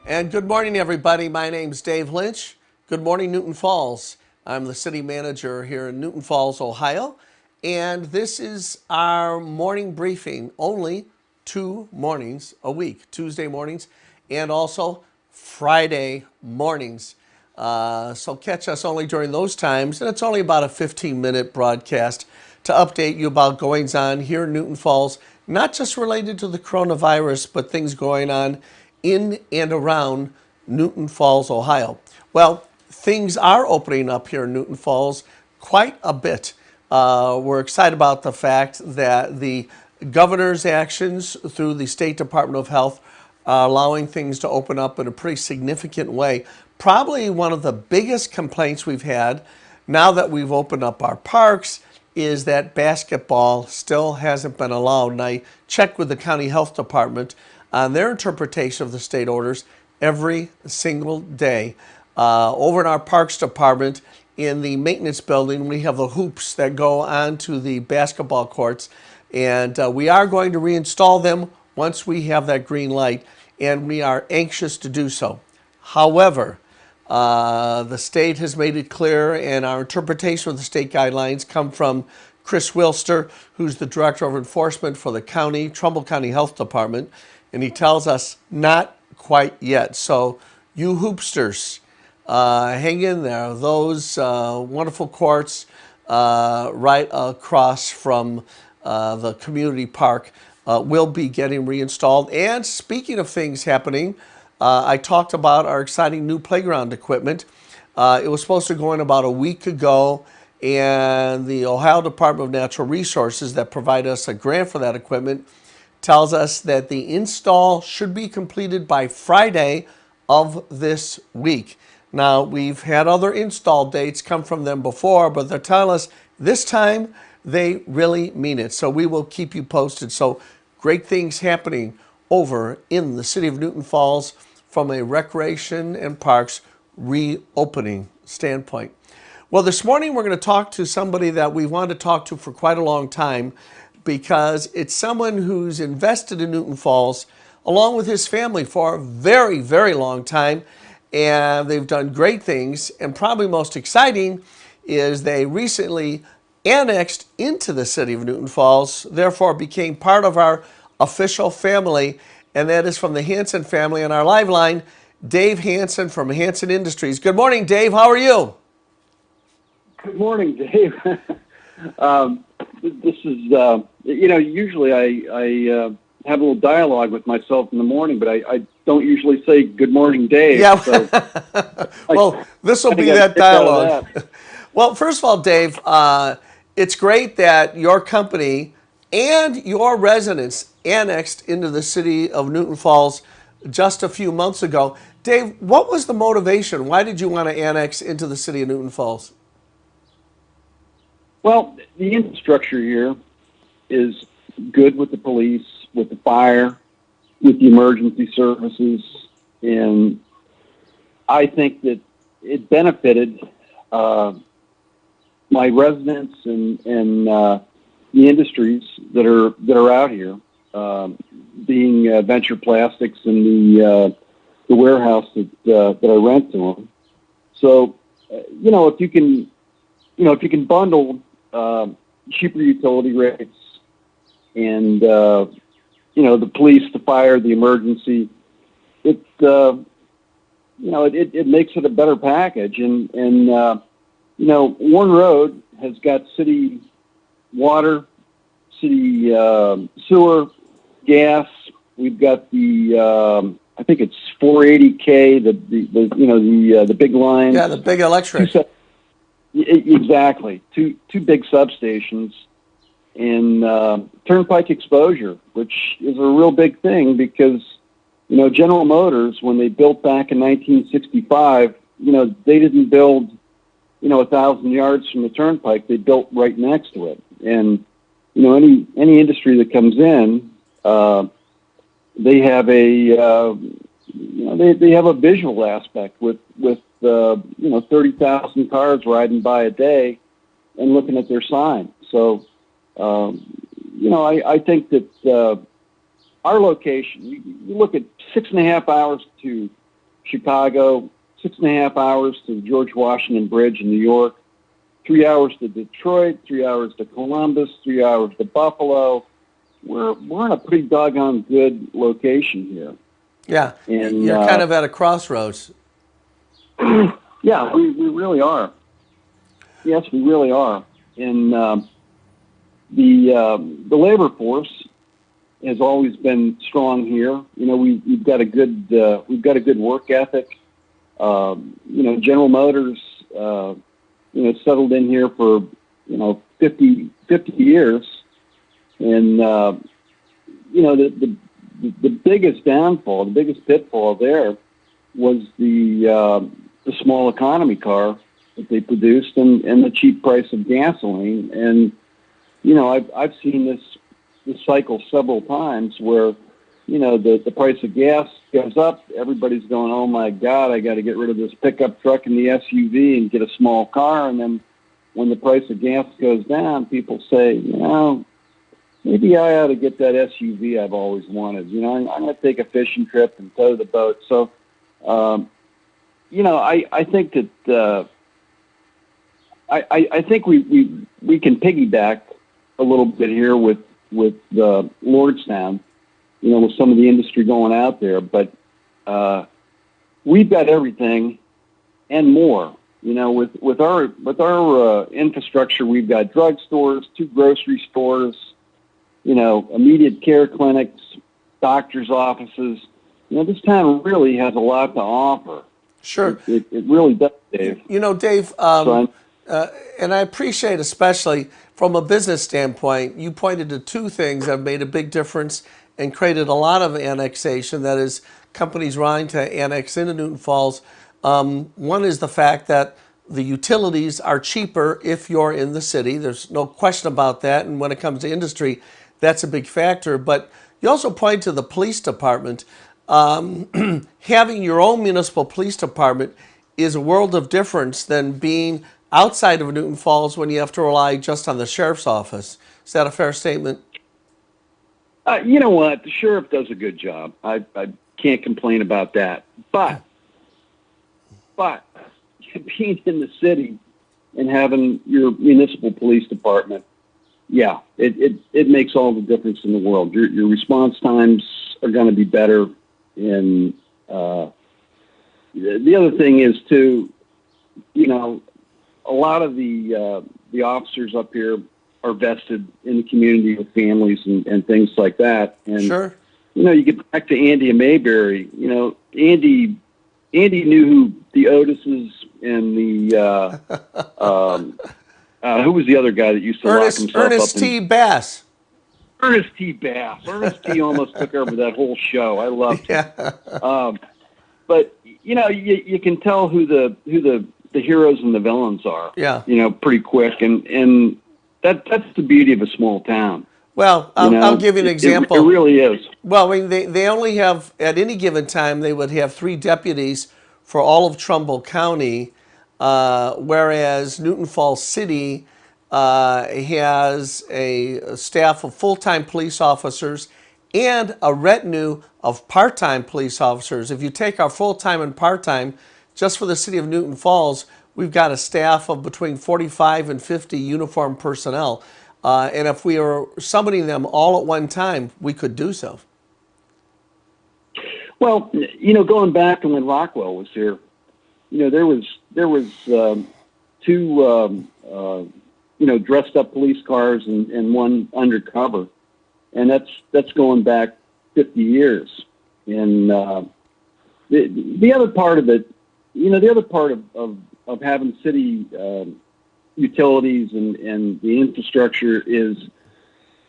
And good morning, everybody. My name's Dave Lynch. Good morning, Newton Falls. I'm the city manager here in Newton Falls, Ohio. And this is our morning briefing, only 2 mornings a week, Tuesday mornings and also Friday mornings. So catch us only during those times. And it's only about a 15-minute broadcast to update you about goings on here in Newton Falls, not just related to the coronavirus, but things going on in and around Newton Falls, Ohio. Well, things are opening up here in Newton Falls quite a bit. We're excited about the fact that the governor's actions through the State Department of Health are allowing things to open up in a pretty significant way. Probably one of the biggest complaints we've had now that we've opened up our parks is that basketball still hasn't been allowed. And I checked with the county health department on their interpretation of the state orders every single day. Over in our parks department, in the maintenance building, we have the hoops that go onto the basketball courts, and we are going to reinstall them once we have that green light, and we are anxious to do so. However, the state has made it clear, and our interpretation of the state guidelines come from Chris Wilster, who's the Director of Enforcement for the county, Trumbull County Health Department, and he tells us not quite yet. So you hoopsters, hang in there. Those wonderful courts right across from the community park will be getting reinstalled. And speaking of things happening, I talked about our exciting new playground equipment. It was supposed to go in about a week ago, and the Ohio Department of Natural Resources that provide us a grant for that equipment tells us that the install should be completed by Friday of this week. Now, we've had other install dates come from them before, but they're telling us this time they really mean it. So we will keep you posted. So great things happening over in the city of Newton Falls from a recreation and parks reopening standpoint. Well, this morning we're going to talk to somebody that we wanted to talk to for quite a long time, because it's someone who's invested in Newton Falls along with his family for a very, very long time. And they've done great things. And probably most exciting is they recently annexed into the city of Newton Falls, therefore became part of our official family. And that is from the Hanson family. On our live line, Dave Hanson from Hanson Industries. Good morning, Dave. How are you? Good morning, Dave. This is, usually I have a little dialogue with myself in the morning, but I don't usually say good morning, Dave. Yeah. So Well, this will be that dialogue. Well, first of all, Dave, it's great that your company and your residents annexed into the city of Newton Falls just a few months ago. Dave, what was the motivation? Why did you want to annex into the city of Newton Falls? Well, the infrastructure here is good with the police, with the fire, with the emergency services, and I think that it benefited my residents and the industries that are out here, being Venture Plastics and the warehouse that I rent to them. So, if you can bundle cheaper utility rates and the police, the fire, the emergency, it makes it a better package. And Warren Road has got city water, city sewer, gas. We've got the I think it's 480K, the big line. Yeah, the big electric. Exactly. Two big substations and turnpike exposure, which is a real big thing because, General Motors, when they built back in 1965, they didn't build, 1,000 yards from the turnpike. They built right next to it. And, any industry that comes in, they have they have a visual aspect with 30,000 cars riding by a day and looking at their sign. So, I think that our location, you look at 6.5 hours to Chicago, 6.5 hours to the George Washington Bridge in New York, 3 hours to Detroit, 3 hours to Columbus, 3 hours to Buffalo. We're in a pretty doggone good location here. Yeah, And you're kind of at a crossroads. yeah, we really are. Yes, we really are. And the labor force has always been strong here. You know, we've got a good work ethic. General Motors, settled in here for 50 years, and the biggest downfall, the biggest pitfall there was the small economy car that they produced and the cheap price of gasoline. And I've seen this cycle several times where the price of gas goes up. Everybody's going, oh my God, I got to get rid of this pickup truck and the SUV and get a small car. And then when the price of gas goes down, people say, maybe I ought to get that SUV I've always wanted. I'm going to take a fishing trip and tow the boat. So, I think that I think we can piggyback a little bit here with Lordstown, with some of the industry going out there, but we've got everything and more. With our infrastructure, we've got drugstores, 2 grocery stores, immediate care clinics, doctors' offices. This town really has a lot to offer. Sure. It really does, Dave. Dave, and I appreciate, especially from a business standpoint, you pointed to 2 things that have made a big difference and created a lot of annexation, that is, companies trying to annex into Newton Falls. One is the fact that the utilities are cheaper if you're in the city. There's no question about that. And when it comes to industry, that's a big factor. But you also point to the police department. Having your own municipal police department is a world of difference than being outside of Newton Falls when you have to rely just on the sheriff's office. Is that a fair statement? You know what? The sheriff does a good job. I can't complain about that. But being in the city and having your municipal police department, yeah, it makes all the difference in the world. Your response times are going to be better. And the other thing is too, a lot of the officers up here are vested in the community with families and things like that. And, sure. You get back to Andy and Mayberry, Andy knew who the Otises and the, who was the other guy that used to lock himself Ernest up T. Bass. Ernest T. Bass. Ernest T. almost took over that whole show. I loved him. Yeah. But, you can tell who the heroes and the villains are. Yeah. Pretty quick. And that's the beauty of a small town. Well, I'll give you an example. It really is. Well, I mean, they only have, at any given time, they would have 3 deputies for all of Trumbull County, whereas Newton Falls City has a staff of full-time police officers and a retinue of part-time police officers. If you take our full-time and part-time, just for the city of Newton Falls, we've got a staff of between 45 and 50 uniformed personnel. And if we were summoning them all at one time, we could do so. Well, going back to when Rockwell was here, there was 2 dressed up police cars and 1 undercover, and that's going back 50 years. And the other part of it, the other part of having city utilities and the infrastructure is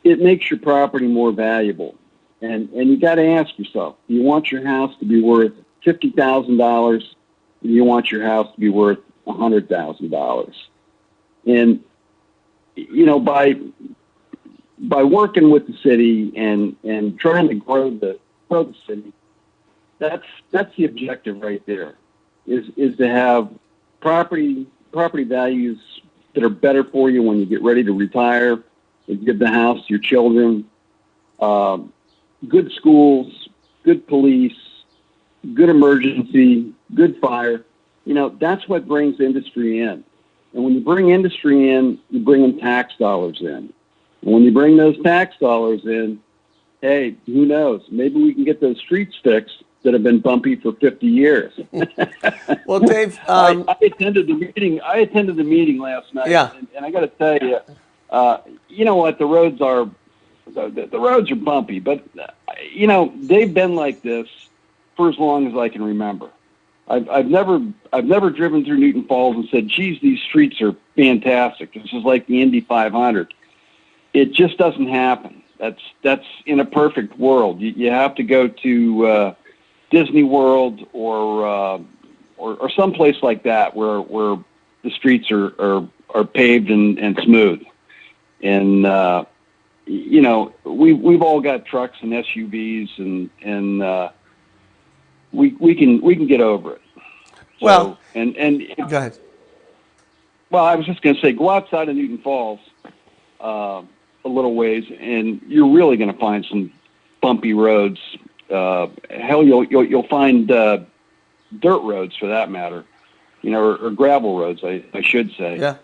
it makes your property more valuable. And you got to ask yourself, do you want your house to be worth $50,000? Or do you want your house to be worth $100,000? And, by working with the city and trying to grow the city, that's the objective right there, is to have property values that are better for you when you get ready to retire, to give the house to your children, good schools, good police, good emergency, good fire. You know, that's what brings industry in. And when you bring industry in, you bring in tax dollars in. And when you bring those tax dollars in, hey, who knows? Maybe we can get those streets fixed that have been bumpy for 50 years. Well, Dave, I attended the meeting. I attended the meeting last night, yeah. and I got to tell you, you know what? The roads are bumpy, but you know they've been like this for as long as I can remember. I've never driven through Newton Falls and said, "Geez, these streets are fantastic. This is like the Indy 500." It just doesn't happen. That's in a perfect world. You have to go to Disney World or someplace like that where the streets are paved and smooth. And you know, we've all got trucks and SUVs and we can get over it. So, Well, and go ahead. well, I was just going to say, go outside of Newton Falls a little ways, and you're really going to find some bumpy roads. Hell, you'll find dirt roads for that matter, you know, or gravel roads, I should say. Yeah,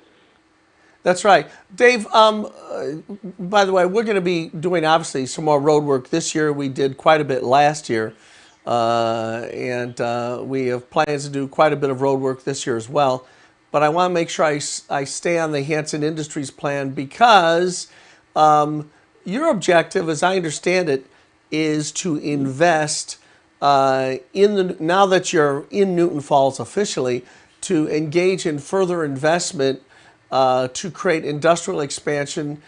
that's right. Dave, by the way, we're going to be doing obviously some more road work this year. We did quite a bit last year, and we have plans to do quite a bit of road work this year as well. But I want to make sure I stay on the Hanson Industries plan because your objective, as I understand it, is to invest now that you're in Newton Falls officially, to engage in further investment to create industrial expansion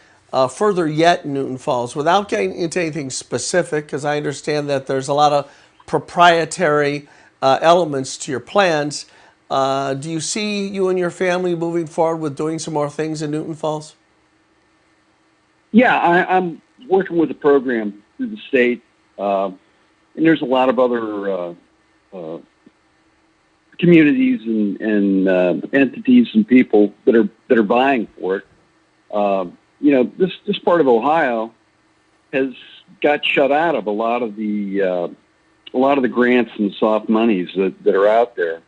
further yet in Newton Falls. Without getting into anything specific, because I understand that there's a lot of proprietary elements to your plans, do you see you and your family moving forward with doing some more things in Newton Falls? Yeah, I'm working with a program through the state, and there's a lot of other communities and entities and people that are vying for it. You know, this part of Ohio has got shut out of a lot of the grants and soft monies that are out there.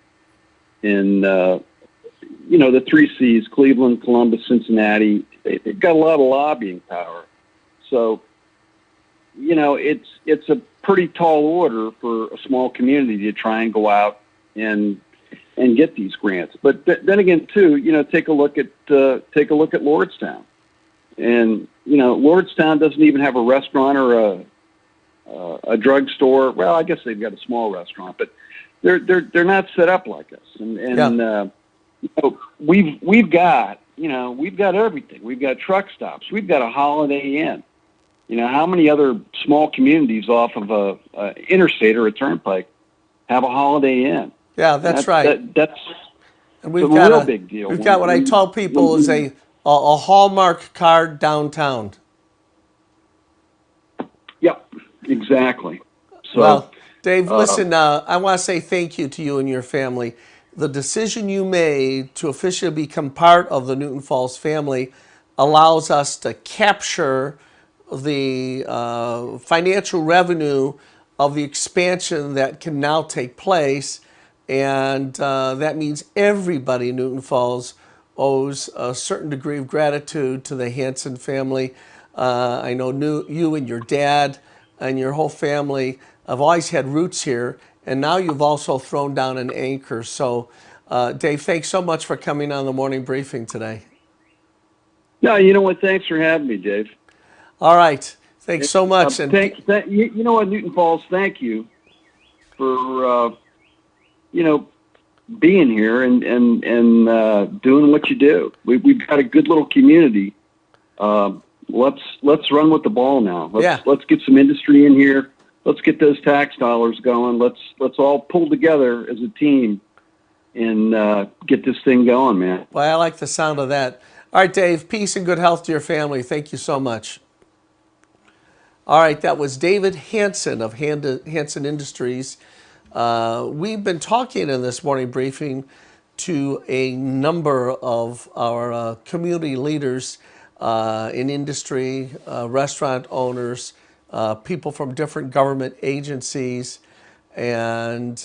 And you know, the three C's: Cleveland, Columbus, Cincinnati. They've got a lot of lobbying power. So, you know, it's a pretty tall order for a small community to try and go out and get these grants. But then again, too, you know, take a look at Lordstown, and you know, Lordstown doesn't even have a restaurant or a drugstore. Well, I guess they've got a small restaurant, but they're not set up like us. And Yeah. You know, we've got everything. We've got truck stops. We've got a Holiday Inn. You know, how many other small communities off of a interstate or a turnpike have a Holiday Inn? Yeah, that's right. That's And we've a got real big deal. We've got what I tell people is a Hallmark card downtown. Yep, exactly. So, Well, Dave, listen, I want to say thank you to you and your family. The decision you made to officially become part of the Newton Falls family allows us to capture the financial revenue of the expansion that can now take place. And that means everybody in Newton Falls owes a certain degree of gratitude to the Hanson family. I know you and your dad and your whole family have always had roots here, and now you've also thrown down an anchor. So, Dave, thanks so much for coming on the morning briefing today. No, you know what? Thanks for having me, Dave. All right. Thanks so much. And you know what, Newton Falls, thank you for, you know, being here and doing what you do. We've got a good little community. Let's run with the ball now. Let's get some industry in here. Let's get those tax dollars going. Let's all pull together as a team and get this thing going, man. Well, I like the sound of that. All right, Dave, peace and good health to your family. Thank you so much. All right, that was David Hanson of Hanson Industries. We've been talking in this morning briefing to a number of our community leaders in industry, restaurant owners, people from different government agencies. And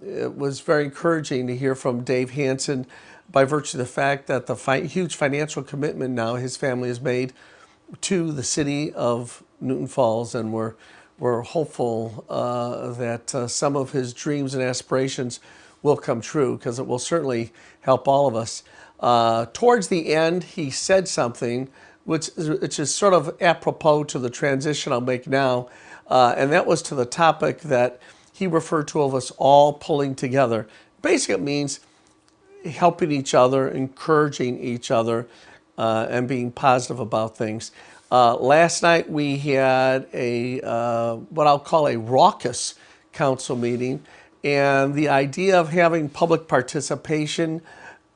it was very encouraging to hear from Dave Hansen by virtue of the fact that the huge financial commitment now his family has made to the city of Newton Falls, and we're hopeful that some of his dreams and aspirations will come true, because it will certainly help all of us. Towards the end, he said something which is sort of apropos to the transition I'll make now, and that was to the topic that he referred to of us all pulling together. Basically, it means helping each other, encouraging each other, and being positive about things. Last night we had a what I'll call a raucous council meeting, and the idea of having public participation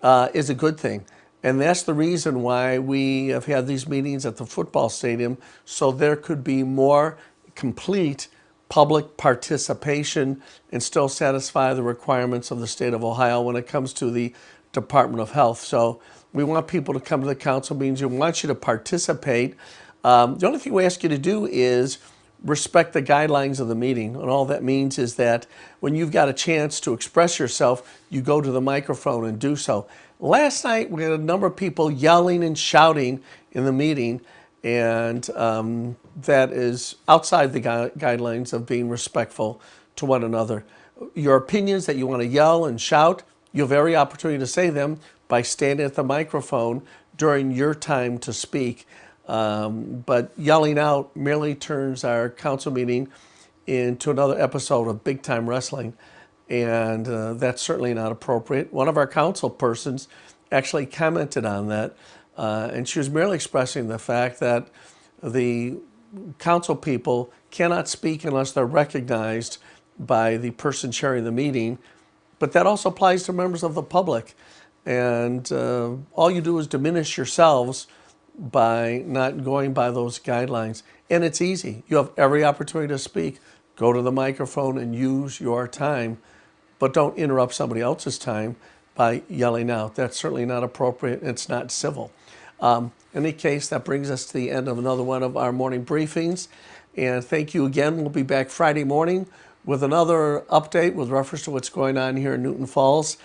is a good thing. And that's the reason why we have had these meetings at the football stadium, so there could be more complete public participation and still satisfy the requirements of the state of Ohio when it comes to the Department of Health. So we want people to come to the council meetings. We want you to participate. The only thing we ask you to do is respect the guidelines of the meeting. And all that means is that when you've got a chance to express yourself, you go to the microphone and do so. Last night, we had a number of people yelling and shouting in the meeting, and that is outside the guidelines of being respectful to one another. Your opinions that you want to yell and shout, you have every opportunity to say them by standing at the microphone during your time to speak. But yelling out merely turns our council meeting into another episode of big time wrestling, and that's certainly not appropriate. One of our council persons actually commented on that, and she was merely expressing the fact that the council people cannot speak unless they're recognized by the person chairing the meeting, but that also applies to members of the public. And all you do is diminish yourselves by not going by those guidelines. And it's easy. You have every opportunity to speak. Go to the microphone and use your time, but don't interrupt somebody else's time by yelling out. That's certainly not appropriate. It's not civil. In any case, that brings us to the end of another one of our morning briefings. And thank you again. We'll be back Friday morning with another update with reference to what's going on here in Newton Falls.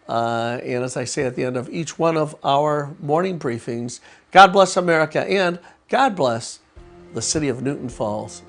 And as I say at the end of each one of our morning briefings, God bless America, and God bless the city of Newton Falls.